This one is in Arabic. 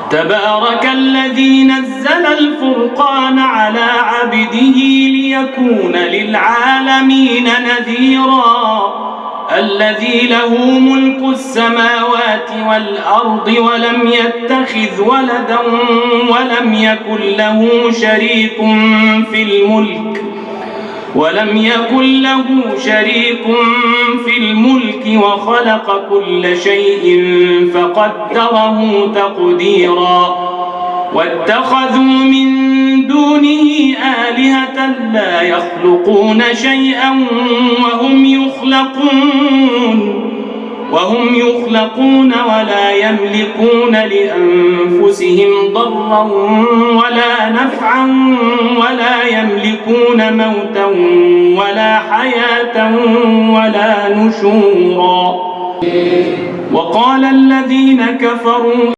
تبارك الذي نزل الفرقان على عبده ليكون للعالمين نذيرا الذي له ملك السماوات والأرض ولم يتخذ ولدا ولم يكن له شريك في الملك وخلق كل شيء فقدره تقديرا واتخذوا من دونه آلهة لا يخلقون شيئا وهم يخلقون ولا يملكون لأنفسهم ضرا ولا نفعا ولا يملكون موتا ولا حياة ولا نشورا. وقال الذين كفروا